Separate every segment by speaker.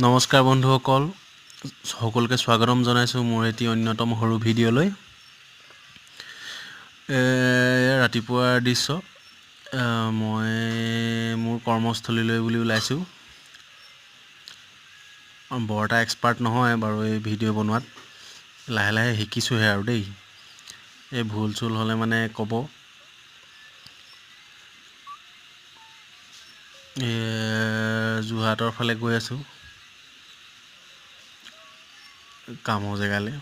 Speaker 1: নমস্কাৰ বন্ধুসকল, সকলোকে স্বাগতম জনাইছোঁ মোৰ এটি অন্যতম সৰু ভিডিঅ'লৈ। ৰাতিপুৱাৰ দৃশ্য, মই মোৰ কৰ্মস্থলীলৈ বুলি ওলাইছোঁ। বৰ এটা এক্সপাৰ্ট নহয় বাৰু এই ভিডিঅ' বনোৱাত, লাহে লাহে শিকিছোঁহে আৰু দেই। এই ভুল চুল হ'লে মানে ক'ব। যোৰহাটৰ ফালে গৈ আছোঁ কামৰ জেগালৈ।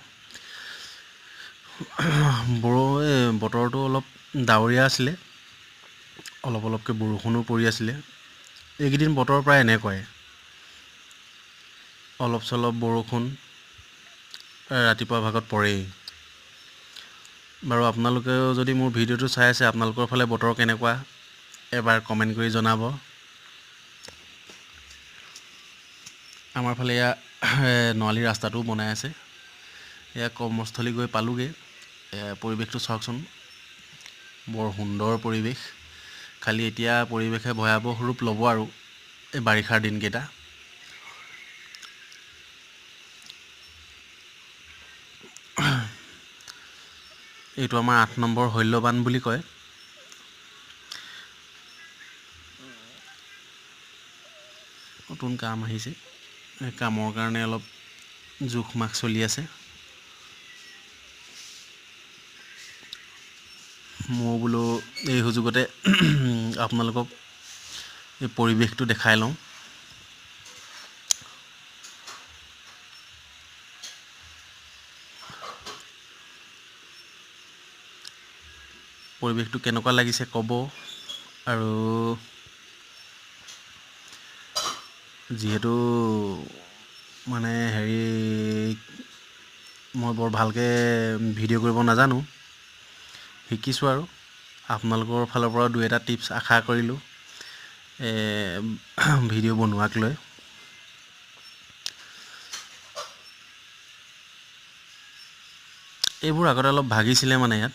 Speaker 1: বতৰটো অলপ ডাৱৰীয়া আছিলে, অলপ অলপকৈ বৰষুণো পৰি আছিলে। এইকেইদিন বতৰ প্ৰায় এনেকুৱাই, অলপ চলপ বৰষুণ ৰাতিপুৱা ভাগত পৰেই। বাৰু আপোনালোকেও যদি মোৰ ভিডিঅ'টো চাই আছে, আপোনালোকৰ ফালে বতৰ কেনেকুৱা এবাৰ কমেণ্ট কৰি জনাব। আমাৰ ফালে এয়া নোৱালী ৰাস্তাটোও বনাই আছে। এয়া কৰ্মস্থলী গৈ পালোঁগৈ। পৰিৱেশটো চাওকচোন, বৰ সুন্দৰ পৰিৱেশ। খালি এতিয়া পৰিৱেশে ভয়াৱহ ৰূপ ল'ব আৰু এই বাৰিষাৰ দিনকেইটা। এইটো আমাৰ 8 নম্বৰ শৈলবান বুলি কয়। নতুন কাম আহিছে, এই কামৰ কাৰণে অলপ জোখ মাখ চলি আছে। মই বোলো এই সুযোগতে আপোনালোকক এই পৰিৱেশটো দেখাই লওঁ। পৰিৱেশটো কেনেকুৱা লাগিছে ক'ব। আৰু যিহেতু মানে মই বৰ ভালকৈ ভিডিঅ' কৰিব নাজানো, শিকিছোঁ আৰু আপোনালোকৰ ফালৰ পৰা 2-এটা টিপছ আশা কৰিলোঁ ভিডিঅ' বনোৱাক লৈ। এইবোৰ আগতে অলপ ভাগিছিলে মানে ইয়াত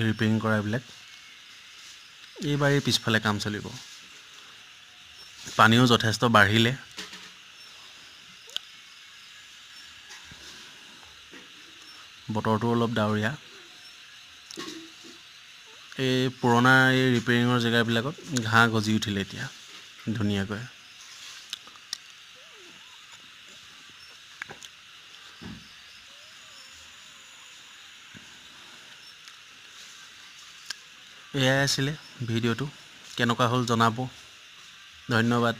Speaker 1: ৰিপেয়াৰিং কৰা এইবিলাক। এইবাৰ এই পিছফালে কাম চলিব। পানীও যথেষ্ট বাঢ়িলে। বতৰটো অলপ ডাৱৰীয়া। এই পুৰণা এই ৰিপেয়াৰিঙৰ জেগাবিলাকত ঘাঁহ গজি উঠিলে এতিয়া ধুনীয়াকৈ। এয়াই আছিলে ভিডিঅ'টো, কেনেকুৱা হ'ল জনাব। ধন্যবাদ।